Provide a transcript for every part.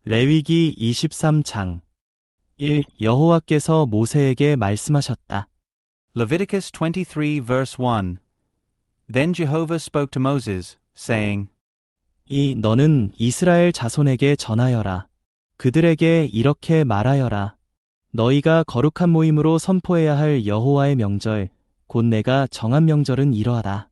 레위기 23장 1. 여호와께서 모세에게 말씀하셨다. Leviticus 23 verse 1. Then Jehovah spoke to Moses, saying, 2. 너는 이스라엘 자손에게 전하여라. 그들에게 이렇게 말하여라. 너희가 거룩한 모임으로 선포해야 할 여호와의 명절, 곧 내가 정한 명절은 이러하다.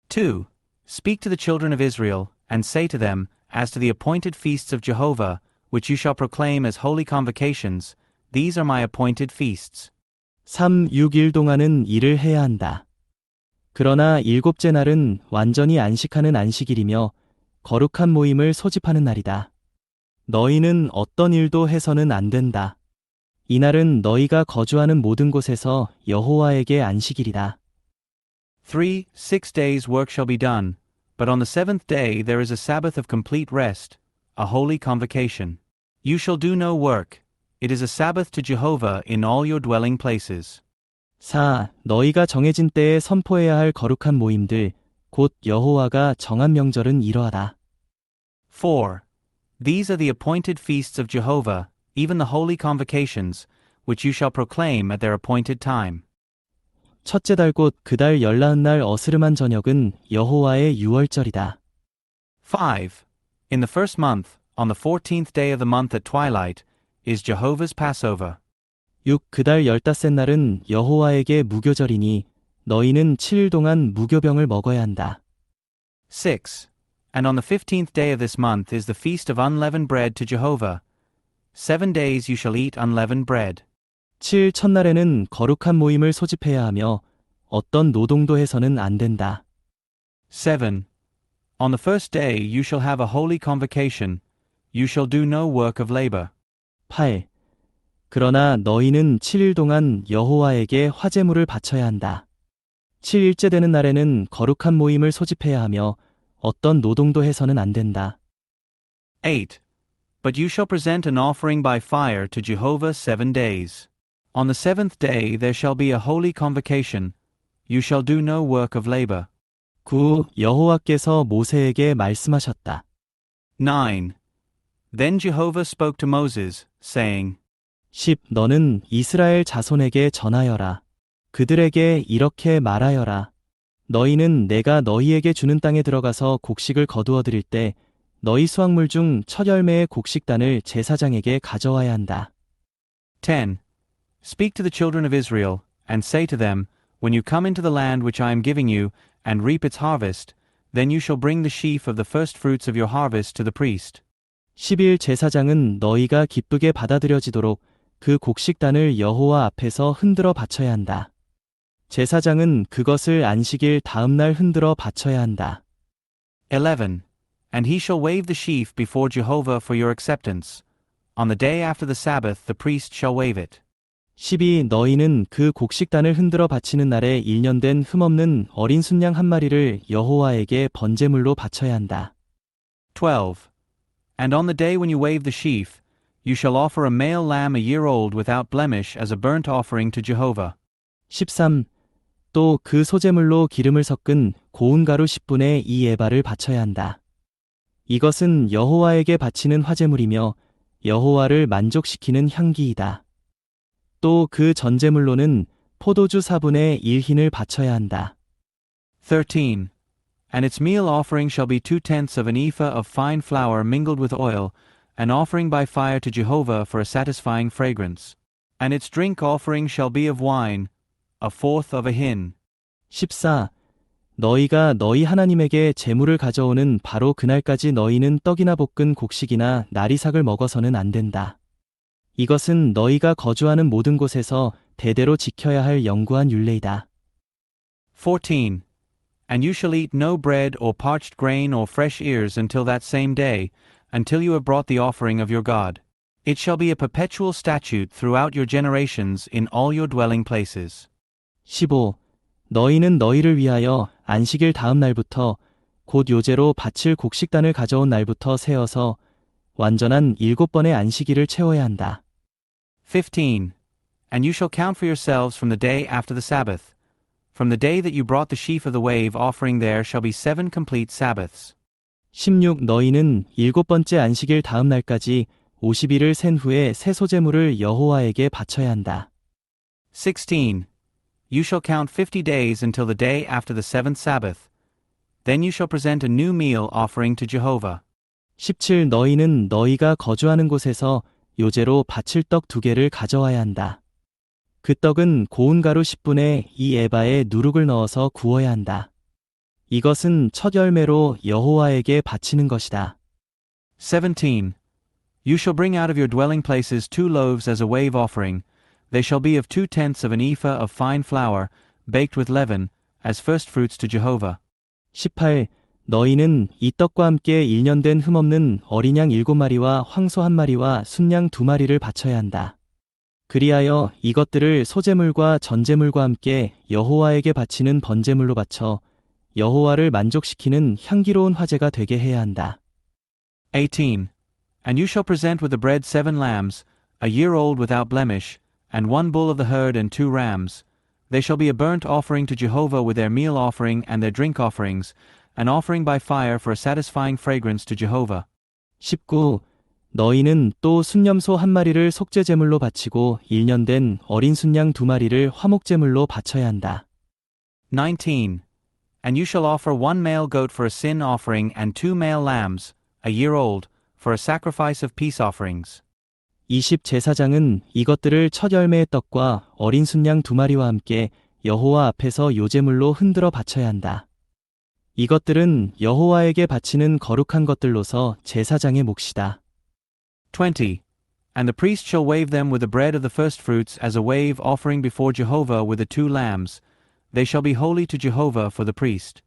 2. Speak to the children of Israel, and say to them, as to the appointed feasts of Jehovah, which you shall proclaim as holy convocations, these are my appointed feasts. 3. 6일 동안은 일을 해야 한다. 그러나 일곱째 날은 완전히 안식하는 안식일이며 거룩한 모임을 소집하는 날이다. 너희는 어떤 일도 해서는 안 된다. 이날은 너희가 거주하는 모든 곳에서 여호와에게 안식일이다. 3. 6 days work shall be done, but on the seventh day there is a Sabbath of complete rest, a holy convocation. You shall do no work. It is a Sabbath to Jehovah in all your dwelling places. 4. 너희가 정해진 때에 선포해야 할 거룩한 모임들, 곧 여호와가 정한 명절은 이러하다. 4. These are the appointed feasts of Jehovah, even the holy convocations, which you shall proclaim at their appointed time. 첫째 달 곧 그달 열나흔 날 어스름한 저녁은 여호와의 유월절이다. 5. In the first month, on the 14th day of the month at twilight, is Jehovah's Passover. 6. 그달 열다섯 날은 여호와에게 무교절이니 너희는 7일 동안 무교병을 먹어야 한다. 6. And on the 15th day of this month is the feast of unleavened bread to Jehovah. 7 days you shall eat unleavened bread. 7일 첫날에는 거룩한 모임을 소집해야 하며 어떤 노동도 해서는 안 된다. 7. On the first day you shall have a holy convocation. You shall do no work of labor. 8. 그러나 너희는 7일 동안 여호와에게 화제물을 바쳐야 한다. 7일째 되는 날에는 거룩한 모임을 소집해야 하며 어떤 노동도 해서는 안 된다. 8. But you shall present an offering by fire to Jehovah 7 days. On the seventh day there shall be a holy convocation. You shall do no work of labor. 9. 여호와께서 모세에게 말씀하셨다. 9. Then Jehovah spoke to Moses, saying, 10. 너는 이스라엘 자손에게 전하여라. 그들에게 이렇게 말하여라. 너희는 내가 너희에게 주는 땅에 들어가서 곡식을 거두어 드릴 때 너희 수확물 중 첫 열매의 곡식단을 제사장에게 가져와야 한다. 10. Speak to the children of Israel, and say to them, When you come into the land which I am giving you, and reap its harvest, then you shall bring the sheaf of the first fruits of your harvest to the priest. 10일 제사장은 너희가 기쁘게 받아들여지도록 그 곡식단을 여호와 앞에서 흔들어 바쳐야 한다. 제사장은 그것을 안식일 다음 날 흔들어 바쳐야 한다. 11. And he shall wave the sheaf before Jehovah for your acceptance. On the day after the Sabbath the priest shall wave it. 12. 너희는 그 곡식단을 흔들어 바치는 날에 1년 된 흠없는 어린 순양 한 마리를 여호와에게 번제물로 바쳐야 한다. 12. And on the day when you wave the sheaf, you shall offer a male lamb a year old without blemish as a burnt offering to Jehovah. 13. 또 그 소제물로 기름을 섞은 고운 가루 10분의 2 에바를 바쳐야 한다. 이것은 여호와에게 바치는 화제물이며 여호와를 만족시키는 향기이다. 또 그 전제물로는 포도주 4분의 1 흰을 바쳐야 한다. 13. And its meal offering shall be 2/10 of an ephah of fine flour mingled with oil, an offering by fire to Jehovah for a satisfying fragrance. And its drink offering shall be of wine, 1/4 of a hin. 14. 너희가 너희 하나님에게 제물을 가져오는 바로 그날까지 너희는 떡이나 볶은 곡식이나 나리삭을 먹어서는 안 된다. 이것은 너희가 거주하는 모든 곳에서 대대로 지켜야 할 영구한 율례이다. 14. And you shall eat no bread or parched grain or fresh ears until that same day, until you have brought the offering of your God. It shall be a perpetual statute throughout your generations in all your dwelling places. 15. 너희는 너희를 위하여 안식일 다음 날부터 곧 요제로 바칠 곡식단을 가져온 날부터 세어서 완전한 7번의 안식일을 채워야 한다. 15. And you shall count for yourselves from the day after the Sabbath. From the day that you brought the sheaf of the wave offering there shall be 7 complete Sabbaths. 16. 너희는 일곱 번째 안식일 다음 날까지 50일을 센 후에 새 소재물을 여호와에게 바쳐야 한다. 16. You shall count 50 days until the day after the seventh Sabbath. Then you shall present a new meal offering to Jehovah. 17. 너희는 너희가 거주하는 곳에서 요제로 바칠 떡 2개를 가져와야 한다. 그 떡은 고운 가루 10분에 2에바에 누룩을 넣어서 구워야 한다. 이것은 첫 열매로 여호와에게 바치는 것이다. 17. You shall bring out of your dwelling places 2 loaves as a wave offering. They shall be of 2/10 of an ephah of fine flour, baked with leaven, as first fruits to Jehovah. 18. 너희는 이 떡과 함께 1년 된 흠없는 어린 양 7마리와 황소 1마리와 순양 2마리를 바쳐야 한다. 그리하여 이것들을 소제물과 전제물과 함께 여호와에게 바치는 번제물로 바쳐 여호와를 만족시키는 향기로운 화제가 되게 해야 한다. 18. And you shall present with the bread 7 lambs, a year old without blemish, and 1 bull of the herd and 2 rams. They shall be a burnt offering to Jehovah with their meal offering and their drink offerings, an offering by fire for a satisfying fragrance to Jehovah. 19. 너희는 또 순염소 1마리를 속죄제물로 바치고 1년 된 어린 순양 2마리를 화목제물로 바쳐야 한다. 19. And you shall offer 1 male goat for a sin offering and 2 male lambs, a year old, for a sacrifice of peace offerings. 20. 제사장은 이것들을 첫 열매의 떡과 어린 순양 2마리와 함께 여호와 앞에서 요제물로 흔들어 바쳐야 한다. 이것들은 여호와에게 바치는 거룩한 것들로서 제사장의 몫이다. 20. And the priest shall wave them with the bread of the firstfruits as a wave offering before Jehovah with the 2 lambs. They shall be holy to Jehovah for the priest.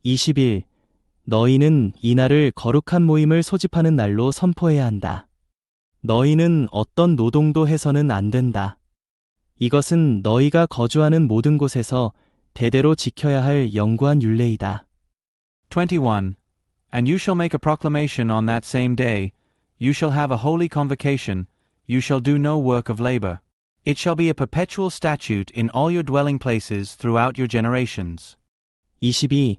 21. 너희는 이날을 거룩한 모임을 소집하는 날로 선포해야 한다. 너희는 어떤 노동도 해서는 안 된다. 이것은 너희가 거주하는 모든 곳에서 대대로 지켜야 할 영구한 율례이다. 21. And you shall make a proclamation on that same day. You shall have a holy convocation. You shall do no work of labor. It shall be a perpetual statute in all your dwelling places throughout your generations. 22.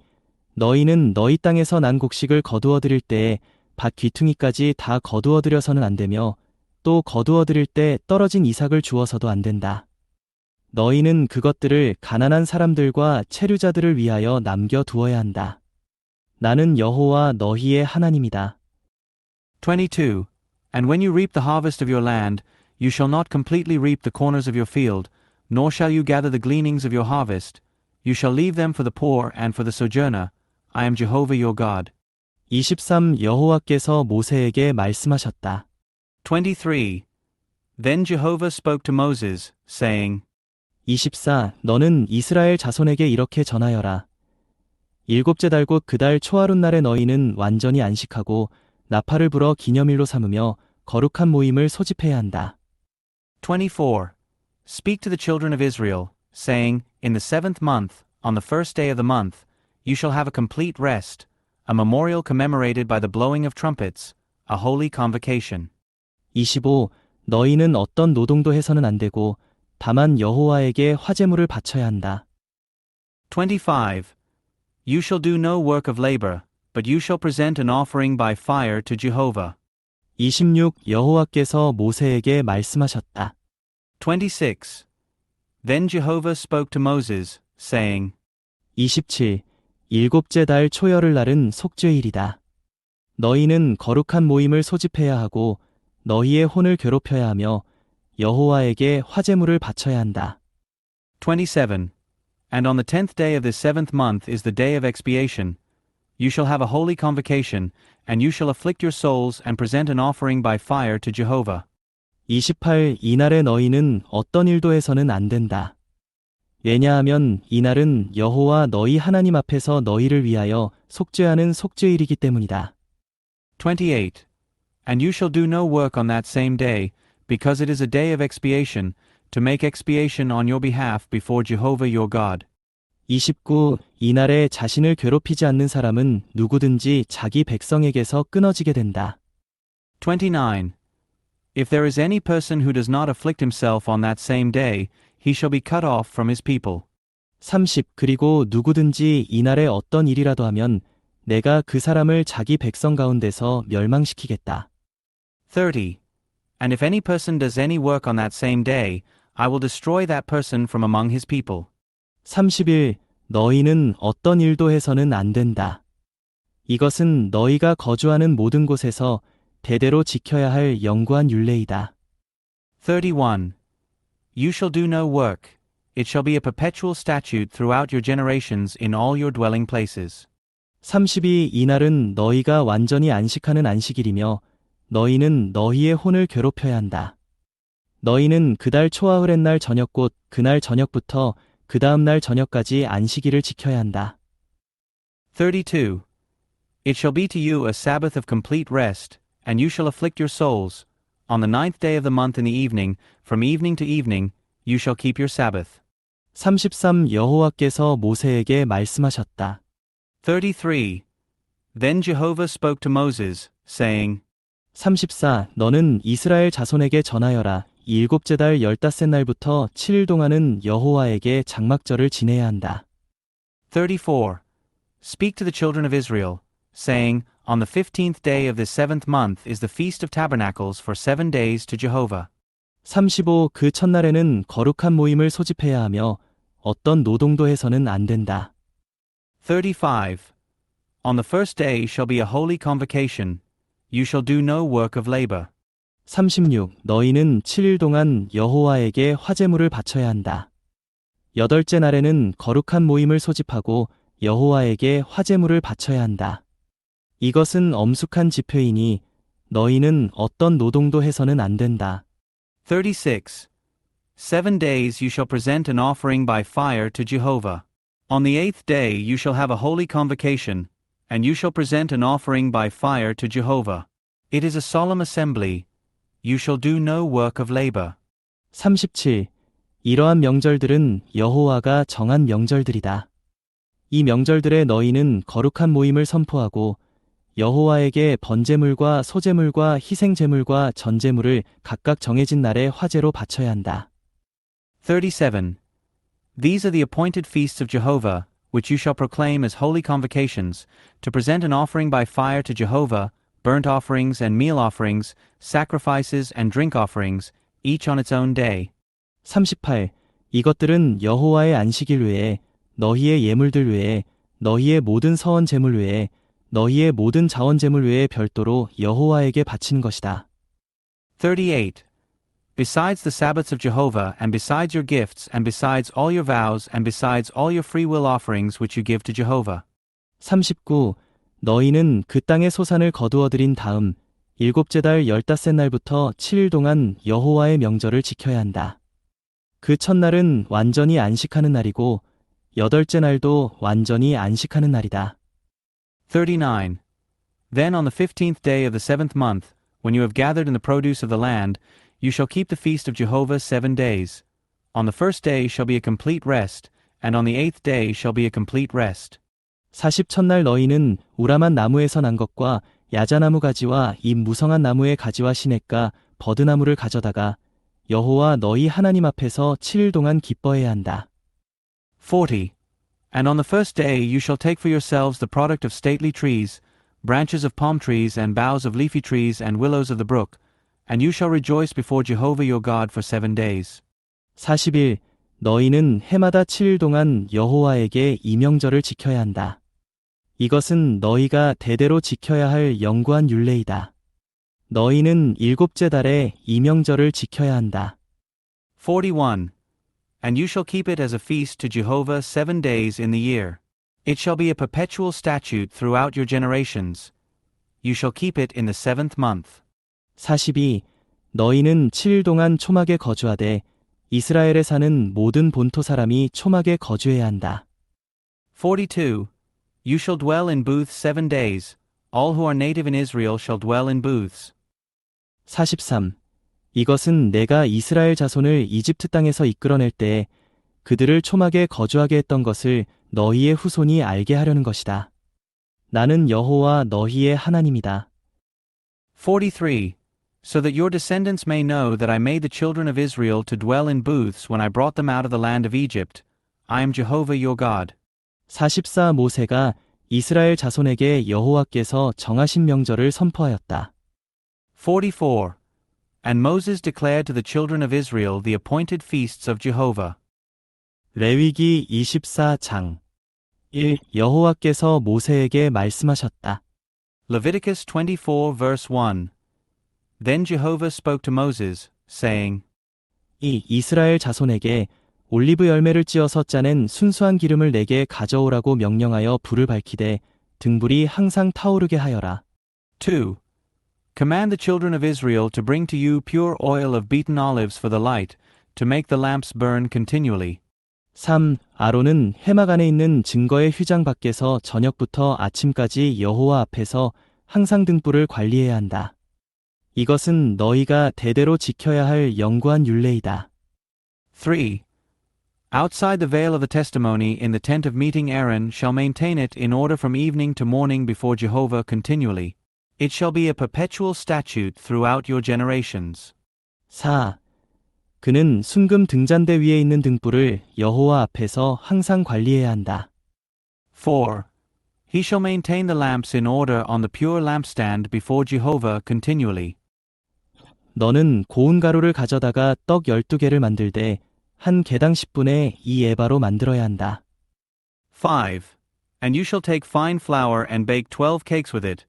너희는 너희 땅에서 난 곡식을 거두어 드릴 때에 밭 귀퉁이까지 다 거두어 드려서는 안 되며 또 거두어 드릴 때 떨어진 이삭을 주어서도 안 된다. 너희는 그것들을 가난한 사람들과 체류자들을 위하여 남겨 두어야 한다. 나는 여호와 너희의 하나님이다. 22. And when you reap the harvest of your land, you shall not completely reap the corners of your field, nor shall you gather the gleanings of your harvest. You shall leave them for the poor and for the sojourner. I am Jehovah your God. 23. 여호와께서 모세에게 말씀하셨다. 23. Then Jehovah spoke to Moses, saying, 24. 너는 이스라엘 자손에게 이렇게 전하여라. 일곱째 달 곧 그 달 초하룻날에 너희는 완전히 안식하고 나팔을 불어 기념일로 삼으며 거룩한 모임을 소집해야 한다. 24. Speak to the children of Israel, saying, In the 7th month, on the first day of the month, you shall have a complete rest, a memorial commemorated by the blowing of trumpets, a holy convocation. 25. 너희는 어떤 노동도 해서는 안 되고 다만 여호와에게 화제물을 바쳐야 한다. 25. You shall do no work of labor, but you shall present an offering by fire to Jehovah. 26. 여호와께서 모세에게 말씀하셨다. 26. Then Jehovah spoke to Moses, saying, 27. 일곱째 달 초열흘 날은 속죄일이다. 너희는 거룩한 모임을 소집해야 하고 너희의 혼을 괴롭혀야 하며 여호와에게 화제물을 바쳐야 한다. 27. And on the 10th day of the 7th month is the day of expiation. You shall have a holy convocation, and you shall afflict your souls and present an offering by fire to Jehovah. 28. 이날에 너희는 어떤 일도 해서는 안 된다. 왜냐하면 이날은 여호와 너희 하나님 앞에서 너희를 위하여 속죄하는 속죄일이기 때문이다. 28. And you shall do no work on that same day, because it is a day of expiation, to make expiation on your behalf before Jehovah your God. 29. 이날에 자신을 괴롭히지 않는 사람은 누구든지 자기 백성에게서 끊어지게 된다. 29. If there is any person who does not afflict himself on that same day, he shall be cut off from his people. 30. 그리고 누구든지 이날에 어떤 일이라도 하면 내가 그 사람을 자기 백성 가운데서 멸망시키겠다. 30. And if any person does any work on that same day, I will destroy that person from among his people. 30일 너희는 어떤 일도 해서는 안 된다. 이것은 너희가 거주하는 모든 곳에서 대대로 지켜야 할 영구한 율례이다. 31. You shall do no work. It shall be a perpetual statute throughout your generations in all your dwelling places. 32 이날은 너희가 완전히 안식하는 안식일이며 너희는 너희의 혼을 괴롭혀야 한다. 너희는 그달 초하을의 저녁 곧 그날 저녁부터 그 다음 날 저녁까지 안식일을 지켜야 한다. 32. It shall be to you a Sabbath of complete rest, and you shall afflict your souls. On the 9th day of the month in the evening, from evening to evening, you shall keep your Sabbath. 33 여호와께서 모세에게 말씀하셨다. 33. Then Jehovah spoke to Moses, saying, 34 너는 이스라엘 자손에게 전하여라. 이 일곱째 달 15날부터 7일 동안은 여호와에게 장막절을 지내야 한다. 34. Speak to the children of Israel, saying, On the 15th day of the 7th month is the Feast of Tabernacles for 7 days to Jehovah. 35 그 첫날에는 거룩한 모임을 소집해야 하며 어떤 노동도 해서는 안 된다. 35. On the first day shall be a holy convocation. You shall do no work of labor. 36 너희는 7일 동안 여호와에게 화제물을 바쳐야 한다. 여덟째 날에는 거룩한 모임을 소집하고 여호와에게 화제물을 바쳐야 한다. 이것은 엄숙한 집회이니 너희는 어떤 노동도 해서는 안 된다. 36. 7 days you shall present an offering by fire to Jehovah. On the 8th day you shall have a holy convocation, and you shall present an offering by fire to Jehovah. It is a solemn assembly. You shall do no work of labor. 37 이러한 명절들은 여호와가 정한 명절들이다. 이 명절들에 너희는 거룩한 모임을 선포하고 여호와에게 번제물과 소제물과 희생제물과 전제물을 각각 정해진 날에 화제로 바쳐야 한다. 37. These are the appointed feasts of Jehovah, which you shall proclaim as holy convocations, to present an offering by fire to Jehovah, burnt offerings and meal offerings, sacrifices and drink offerings, each on its own day. 38 이것들은 여호와의 안식일 외에 너희의 예물들 외에 너희의 모든 서원 제물 외에 너희의 모든 자원 제물 외에 별도로 여호와에게 바치는 것이다. 38. Besides the Sabbaths of Jehovah, and besides your gifts, and besides all your vows, and besides all your freewill offerings which you give to Jehovah. 39 너희는 그 땅의 소산을 거두어 들인 다음 일곱째 달 15날부터 7일 동안 여호와의 명절을 지켜야 한다. 그 첫날은 완전히 안식하는 날이고 여덟째 날도 완전히 안식하는 날이다. 39. Then on the 15th day of the 7th month, when you have gathered in the produce of the land, you shall keep the feast of Jehovah 7 days. On the first day shall be a complete rest, and on the 8th day shall be a complete rest. 40 첫날 너희는 우라만 나무에서 난 것과 야자나무 가지와 이 무성한 나무의 가지와 시냇가 버드나무를 가져다가 여호와 너희 하나님 앞에서 7일 동안 기뻐해야 한다. 40. And on the first day you shall take for yourselves the product of stately trees, branches of palm trees and boughs of leafy trees and willows of the brook, and you shall rejoice before Jehovah your God for 7 days. 40일 너희는 해마다 7일 동안 여호와에게 이 명절을 지켜야 한다. 이것은 너희가 대대로 지켜야 할 영구한 율례이다. 너희는 일곱째 달에 이 명절을 지켜야 한다. 41. And you shall keep it as a feast to Jehovah 7 days in the year. It shall be a perpetual statute throughout your generations. You shall keep it in the 7th month. 42. 너희는 7일 동안 초막에 거주하되 이스라엘에 사는 모든 본토 사람이 초막에 거주해야 한다. 42. You shall dwell in booths 7 days. All who are native in Israel shall dwell in booths. 43. 이것은 내가 이스라엘 자손을 이집트 땅에서 이끌어낼 때에 그들을 초막에 거주하게 했던 것을 너희의 후손이 알게 하려는 것이다. 나는 여호와 너희의 하나님이다. 43. So that your descendants may know that I made the children of Israel to dwell in booths when I brought them out of the land of Egypt. I am Jehovah your God. 44 모세가 이스라엘 자손에게 여호와께서 정하신 명절을 선포하였다. 44. And Moses declared to the children of Israel the appointed feasts of Jehovah. 레위기 24장 1. 여호와께서 모세에게 말씀하셨다. Leviticus 24 verse 1. Then Jehovah spoke to Moses, saying, 2. 이스라엘 자손에게 올리브 열매를 찧어서 짜낸 순수한 기름을 내게 가져오라고 명령하여 불을 밝히되 등불이 항상 타오르게 하여라. 2. Command the children of Israel to bring to you pure oil of beaten olives for the light, to make the lamps burn continually. 3. 아론은 회막 안에 있는 증거의 휘장 밖에서 저녁부터 아침까지 여호와 앞에서 항상 등불을 관리해야 한다. 이것은 너희가 대대로 지켜야 할 영구한 율례이다. 3. Outside the veil of the testimony in the tent of meeting Aaron shall maintain it in order from evening to morning before Jehovah continually. It shall be a perpetual statute throughout your generations. 4. 그는 순금 등잔대 위에 있는 등불을 여호와 앞에서 항상 관리해야 한다. 4. He shall maintain the lamps in order on the pure lampstand before Jehovah continually. 너는 고운 가루를 가져다가 떡 12개를 만들되 한 개당 10분의 2 에바로 만들어야 한다. 5. And you shall take fine flour and bake 12 cakes with it.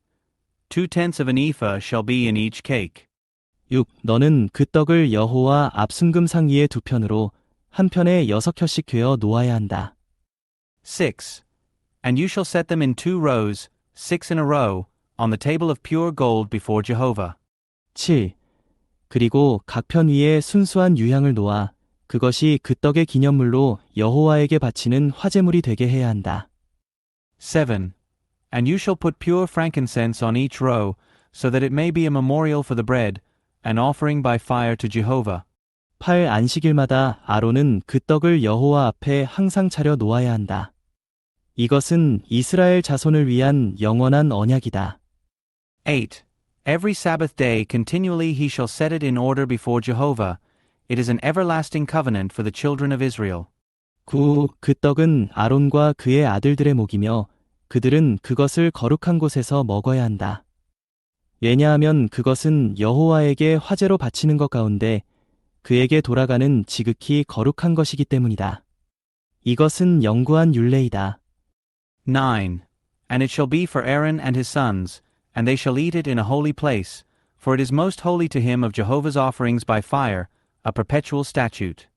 2/10 of an ephah shall be in each cake. 6. 너는 그 떡을 여호와 앞순금 상 위에 두 편으로 한 편에 6켜씩 되어 놓아야 한다. 6. And you shall set them in 2 rows, 6 in a row, on the table of pure gold before Jehovah. 7. 그리고 각 편 위에 순수한 유향을 놓아 그것이 그 떡의 기념물로 여호와에게 바치는 화제물이 되게 해야 한다. 7. And you shall put pure frankincense on each row, so that it may be a memorial for the bread, an offering by fire to Jehovah. 8. 안식일마다 아론은 그 떡을 여호와 앞에 항상 차려 놓아야 한다. 이것은 이스라엘 자손을 위한 영원한 언약이다. 8. Every Sabbath day continually he shall set it in order before Jehovah. It is an everlasting covenant for the children of Israel. 9. 그 떡은 아론과 그의 아들들의 목이며 그들은 그것을 거룩한 곳에서 먹어야 한다. 왜냐하면 그것은 여호와에게 화제로 바치는 것 가운데 그에게 돌아가는 지극히 거룩한 것이기 때문이다. 이것은 영구한 율례이다. 9. And it shall be for Aaron and his sons, and they shall eat it in a holy place, for it is most holy to him of Jehovah's offerings by fire, a perpetual statute.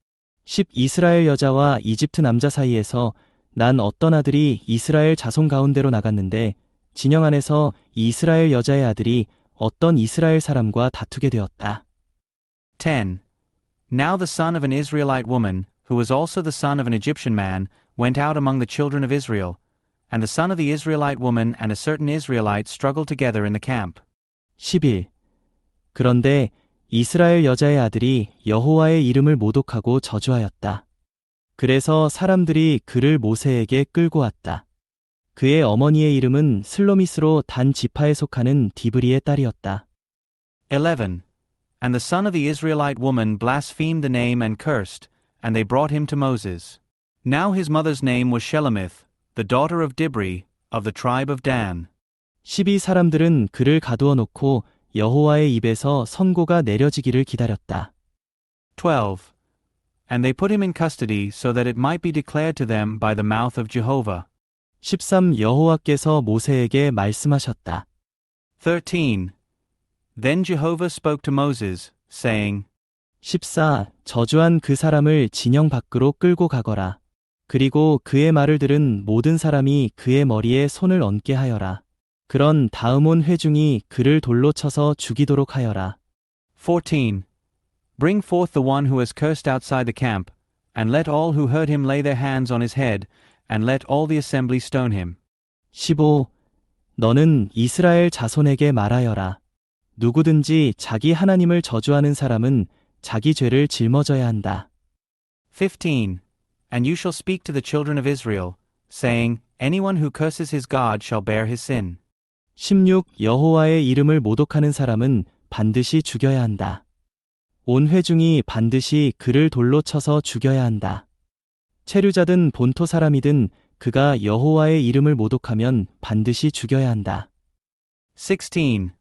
10. 이스라엘 여자와 이집트 남자 사이에서 난 어떤 아들이 이스라엘 자손 가운데로 나갔는데 진영 안에서 이스라엘 여자의 아들이 어떤 이스라엘 사람과 다투게 되었다. 10. Now the son of an Israelite woman, who was also the son of an Egyptian man, went out among the children of Israel, and the son of the Israelite woman and a certain Israelite struggled together in the camp. 11. 그런데 이스라엘 여자의 아들이 여호와의 이름을 모독하고 저주하였다. 그래서 사람들이 그를 모세에게 끌고 왔다. 그의 어머니의 이름은 슬로미스로 단 지파에 속하는 디브리의 딸이었다. 11. And the son of the Israelite woman blasphemed the name and cursed, and they brought him to Moses. Now his mother's name was Shelomith, the daughter of Dibri, of the tribe of Dan. 12. 사람들은 그를 가두어 놓고 여호와의 입에서 선고가 내려지기를 기다렸다. 12. And they put him in custody so that it might be declared to them by the mouth of Jehovah. 13. 여호와께서 모세에게 말씀하셨다. 13. Then Jehovah spoke to Moses, saying, 14. 저주한 그 사람을 진영 밖으로 끌고 가거라. 그리고 그의 말을 들은 모든 사람이 그의 머리에 손을 얹게 하여라. 그런 다음 온 회중이 그를 돌로 쳐서 죽이도록 하여라. 14. Bring forth the one who has cursed outside the camp, and let all who heard him lay their hands on his head, and let all the assembly stone him. 15. 너는 이스라엘 자손에게 말하여라. 누구든지 자기 하나님을 저주하는 사람은 자기 죄를 짊어져야 한다. 15. And you shall speak to the children of Israel, saying, Anyone who curses his God shall bear his sin. 16. 여호와의 이름을 모독하는 사람은 반드시 죽여야 한다. 온 회중이 반드시 그를 돌로 쳐서 죽여야 한다. 체류자든 본토 사람이든 그가 여호와의 이름을 모독하면 반드시 죽여야 한다. 16.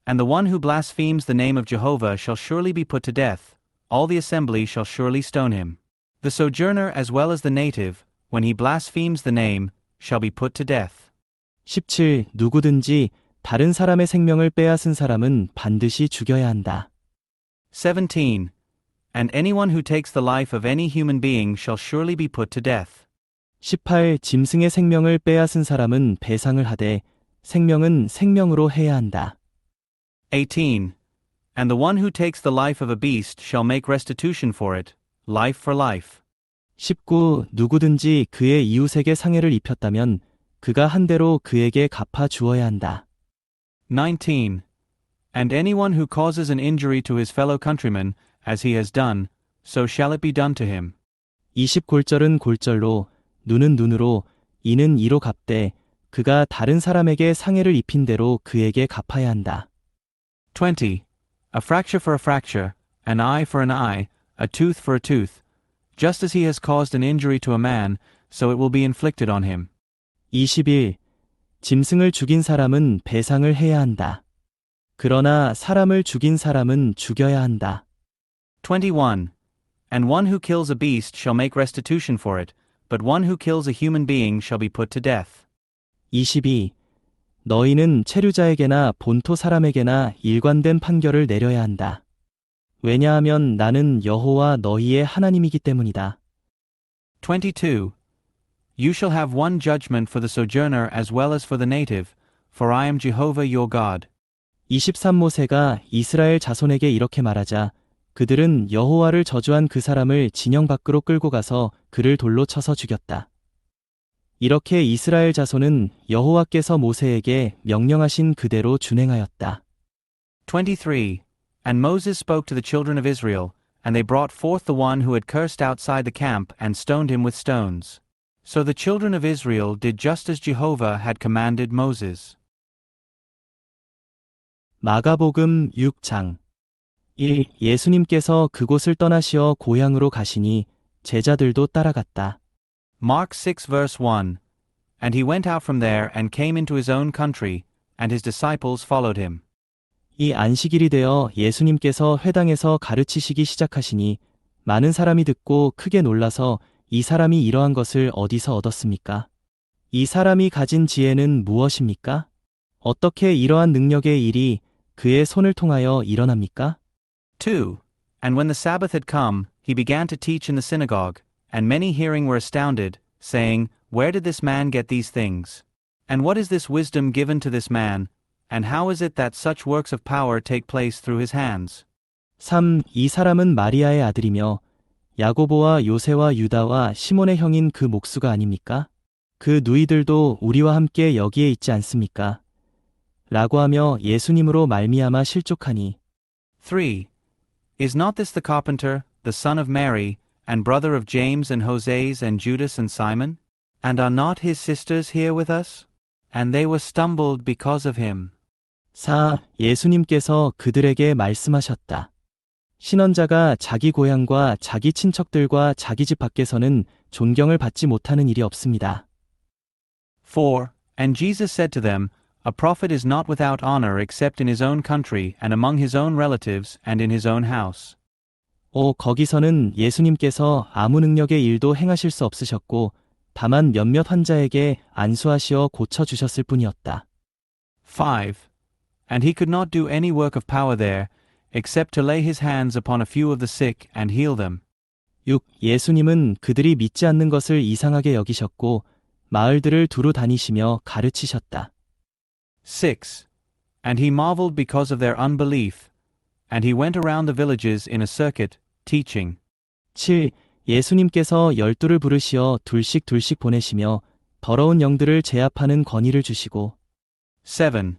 And the one who blasphemes the name of Jehovah shall surely be put to death. All the assembly shall surely stone him. The sojourner as well as the native, when he blasphemes the name, shall be put to death. 17. 누구든지 다른 사람의 생명을 빼앗은 사람은 반드시 죽여야 한다. 17. And anyone who takes the life of any human being shall surely be put to death. 18. 짐승의 생명을 빼앗은 사람은 배상을 하되 생명은 생명으로 해야 한다. 18. And the one who takes the life of a beast shall make restitution for it, life for life. 19. 누구든지 그의 이웃에게 상해를 입혔다면 그가 한 대로 그에게 갚아 주어야 한다. 19. And anyone who causes an injury to his fellow countryman, as he has done, so shall it be done to him. 20. 골절은 골절로, 눈은 눈으로, 이는 이로 갚되 그가 다른 사람에게 상해를 입힌 대로 그에게 갚아야 한다. 20. A fracture for a fracture, an eye for an eye, a tooth for a tooth. Just as he has caused an injury to a man, so it will be inflicted on him. 21. 짐승을 죽인 사람은 배상을 해야 한다. 그러나 사람을 죽인 사람은 죽여야 한다. 21. And one who kills a beast shall make restitution for it, but one who kills a human being shall be put to death. 22. 너희는 체류자에게나 본토 사람에게나 일관된 판결을 내려야 한다. 왜냐하면 나는 여호와 너희의 하나님이기 때문이다. 22. You shall have one judgment for the sojourner as well as for the native, for I am Jehovah your God. 23. 모세가 이스라엘 자손에게 이렇게 말하자 그들은 여호와를 저주한 그 사람을 진영 밖으로 끌고 가서 그를 돌로 쳐서 죽였다. 이렇게 이스라엘 자손은 여호와께서 모세에게 명령하신 그대로 준행하였다. 23. And Moses spoke to the children of Israel, and they brought forth the one who had cursed outside the camp and stoned him with stones. So the children of Israel did just as Jehovah had commanded Moses. 마가복음 6장 1. 예수님께서 그곳을 떠나시어 고향으로 가시니 제자들도 따라갔다. Mark 6 verse 1. And he went out from there and came into his own country, and his disciples followed him. 이 안식일이 되어 예수님께서 회당에서 가르치시기 시작하시니 많은 사람이 듣고 크게 놀라서 이 사람이 이러한 것을 어디서 얻었습니까? 이 사람이 가진 지혜는 무엇입니까? 어떻게 이러한 능력의 일이 그의 손을 통하여 일어납니까? 2. And when the Sabbath had come, he began to teach in the synagogue, and many hearing were astounded, saying, Where did this man get these things? And what is this wisdom given to this man? And how is it that such works of power take place through his hands? 3. 이 사람은 마리아의 아들이며 야고보와 요새와 유다와 시몬의 형인 그 목수가 아닙니까? 그 누이들도 우리와 함께 여기에 있지 않습니까? 라고 하며 예수님으로 말미암아 실족하니 3. Is not this the carpenter, the son of Mary, and brother of James and Joses and Judas and Simon? And are not his sisters here with us? And they were stumbled because of him. 4. 예수님께서 그들에게 말씀하셨다. 신원자가 자기 고향과 자기 친척들과 자기 집 밖에서는 존경을 받지 못하는 일이 없습니다. 4. And Jesus said to them, A prophet is not without honor except in his own country and among his own relatives and in his own house. 5. 거기서는 예수님께서 아무 능력의 일도 행하실 수 없으셨고 다만 몇몇 환자에게 안수하시어 고쳐주셨을 뿐이었다. 5. And he could not do any work of power there, except to lay his hands upon a few of the sick and heal them. 6. 예수님은 그들이 믿지 않는 것을 이상하게 여기셨고 마을들을 두루 다니시며 가르치셨다. 6. And he marveled because of their unbelief, and he went around the villages in a circuit, teaching. 7. 예수님께서 12를 부르시어 둘씩 보내시며 더러운 영들을 제압하는 권위를 주시고 7.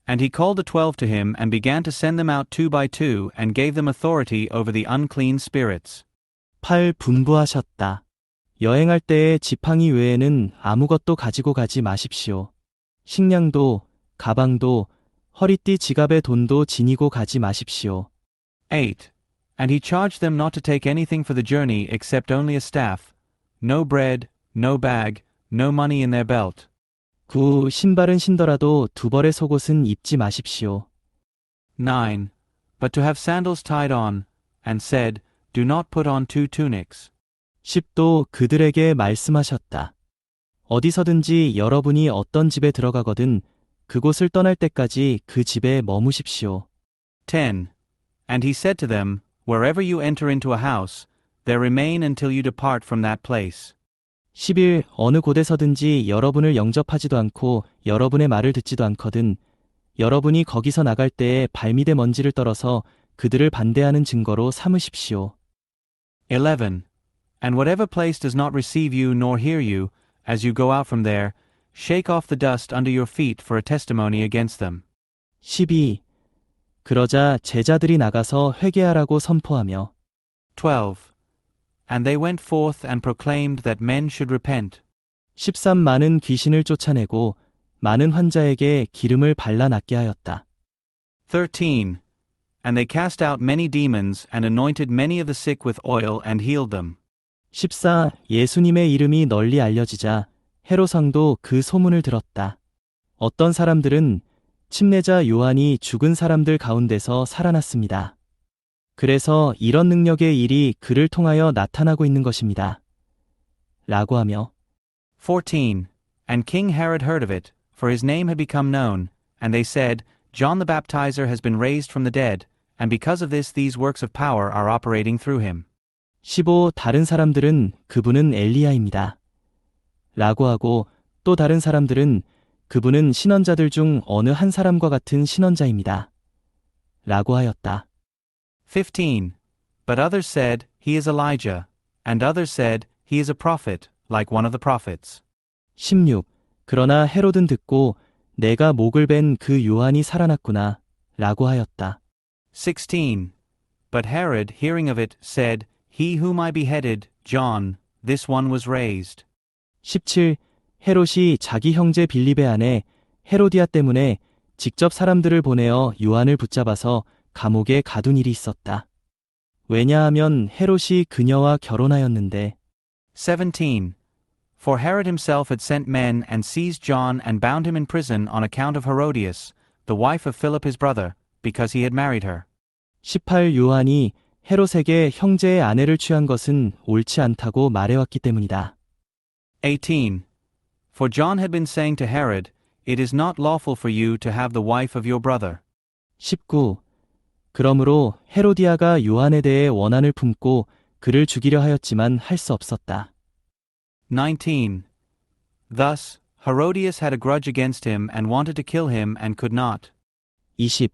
And he called the 12 to him and began to send them out 2 by 2 and gave them authority over the unclean spirits. 8. 분부하셨다. 여행할 때에 지팡이 외에는 아무것도 가지고 가지 마십시오. 식량도, 가방도, 허리띠 지갑에 돈도 지니고 가지 마십시오. 8. And he charged them not to take anything for the journey except only a staff, no bread, no bag, no money in their belt. 9. 신발은 신더라도 두 벌의 속옷은 입지 마십시오. 9. But to have sandals tied on, and said, Do not put on 2 tunics. 10도 그들에게 말씀하셨다. 어디서든지 여러분이 어떤 집에 들어가거든 그곳을 떠날 때까지 그 집에 머무십시오. 10. And he said to them, Wherever you enter into a house, there remain until you depart from that place. 11. 어느 곳에서든지 여러분을 영접하지도 않고 여러분의 말을 듣지도 않거든 여러분이 거기서 나갈 때에 발밑에 먼지를 떨어서 그들을 반대하는 증거로 삼으십시오. 11. And whatever place does not receive you nor hear you, as you go out from there, shake off the dust under your feet for a testimony against them. 12. 그러자 제자들이 나가서 회개하라고 선포하며 12. And they went forth and proclaimed that men should repent. 13. 많은 귀신을 쫓아내고 많은 환자에게 기름을 발라 낫게 하였다. 13. And they cast out many demons and anointed many of the sick with oil and healed them. 14. 예수님의 이름이 널리 알려지자 헤롯 왕도 그 소문을 들었다. 어떤 사람들은 침례자 요한이 죽은 사람들 가운데서 살아났습니다. 그래서 이런 능력의 일이 그를 통하여 나타나고 있는 것입니다. 라고 하며 14. And King Herod heard of it, for his name had become known, and they said, John the Baptizer has been raised from the dead, and because of this these works of power are operating through him. 15. 다른 사람들은 그분은 엘리야입니다. 라고 하고 또 다른 사람들은 그분은 신원자들 중 어느 한 사람과 같은 신원자입니다. 라고 하였다. 15. But others said, He is Elijah, and others said, He is a prophet, like one of the prophets. 16. 그러나 헤롯은 듣고 내가 목을 벤 그 요한이 살아났구나. 라고 하였다. 16. But Herod, hearing of it, said, He whom I beheaded, John, this one was raised. 17. 헤롯이 자기 형제 빌립의 아내 헤로디아 때문에 직접 사람들을 보내어 요한을 붙잡아서 감옥에 가둔 일이 있었다. 왜냐하면 헤롯이 그녀와 결혼하였는데 17. For Herod himself had sent men and seized John and bound him in prison on account of Herodias, the wife of Philip his brother, because he had married her. 18. 요한이 헤롯에게 형제의 아내를 취한 것은 옳지 않다고 말해왔기 때문이다. 18. For John had been saying to Herod, It is not lawful for you to have the wife of your brother. 19. 그러므로 헤로디아가 요한에 대해 원한을 품고 그를 죽이려 하였지만 할 수 없었다. 19. Thus, Herodias had a grudge against him and wanted to kill him and could not. 20.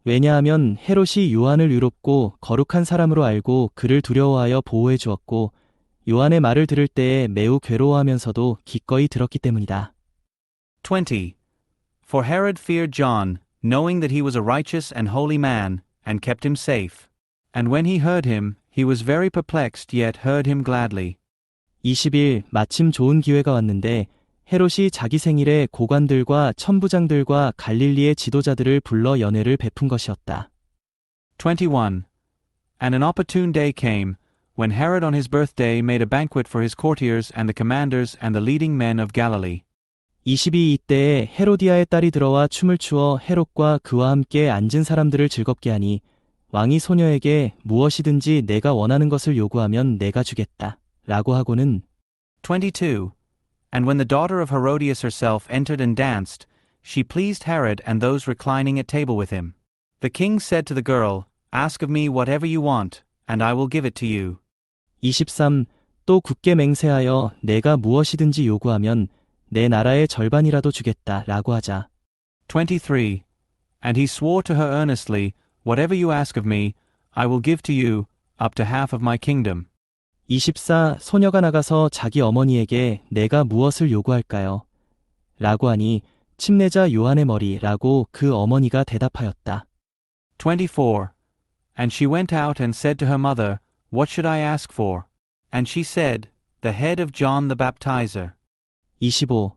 왜냐하면 헤롯이 요한을 의롭고 거룩한 사람으로 알고 그를 두려워하여 보호해 주었고 요한의 말을 들을 때에 매우 괴로워하면서도 기꺼이 들었기 때문이다. 20. For Herod feared John, knowing that he was a righteous and holy man, and kept him safe. And when he heard him, he was very perplexed, yet heard him gladly. 20일 마침 좋은 기회가 왔는데 헤롯이 자기 생일에 고관들과 천부장들과 갈릴리의 지도자들을 불러 연회를 베푼 것이었다. 21. And an opportune day came, when Herod on his birthday made a banquet for his courtiers and the commanders and the leading men of Galilee. 22. 이때에 헤로디아의 딸이 들어와 춤을 추어 헤롯과 그와 함께 앉은 사람들을 즐겁게 하니 왕이 소녀에게 무엇이든지 내가 원하는 것을 요구하면 내가 주겠다. 라고 하고는 22. And when the daughter of Herodias herself entered and danced, she pleased Herod and those reclining at table with him. The king said to the girl, Ask of me whatever you want, and I will give it to you. 23. 또 굳게 맹세하여 내가 무엇이든지 요구하면 내 나라의 절반이라도 주겠다. 라고 하자. 23. And he swore to her earnestly, Whatever you ask of me, I will give to you, up to half of my kingdom. 24. 소녀가 나가서 자기 어머니에게 내가 무엇을 요구할까요? 라고 하니 침례자 요한의 머리라고 그 어머니가 대답하였다. 24. And she went out and said to her mother, What should I ask for? And she said, The head of John the Baptizer. 25.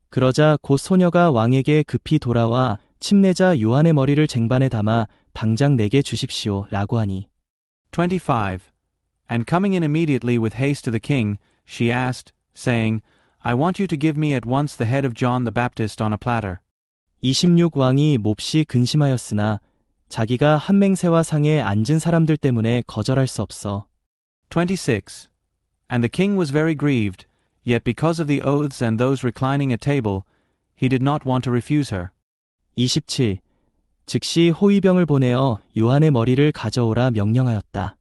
그러자 곧 소녀가 왕에게 급히 돌아와 침례자 요한의 머리를 쟁반에 담아 당장 내게 주십시오. 라고 하니 25. And coming in immediately with haste to the king, she asked, saying, I want you to give me at once the head of John the Baptist on a platter. 26왕이 몹시 근심하였으나 자기가 한맹세와 상에 앉은 사람들 때문에 거절할 수 없어. 26. And the king was very grieved, yet because of the oaths and those reclining at table, he did not want to refuse her. 27. 즉시 호위병을 보내어 요한의 머리를 가져오라 명령하였다.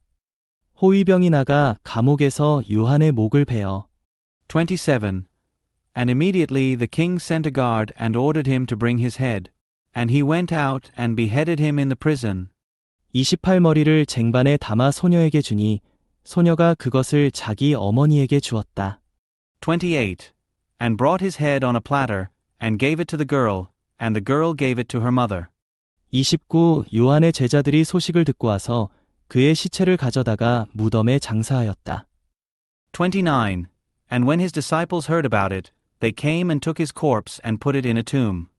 호위병이 나가 감옥에서 요한의 목을 베어. 27. And immediately the king sent a guard and ordered him to bring his head. And he went out and beheaded him in the prison. 28머리를 쟁반에 담아 소녀에게 주니 소녀가 그것을 자기 어머니에게 주었다. 28. And brought his head on a platter, and gave it to the girl, and the girl gave it to her mother. 29. 요한의 제자들이 소식을 듣고 와서 그의 시체를 가져다가 무덤에 장사하였다. 29. And when his disciples heard about it, they came and took his corpse and put it in a tomb.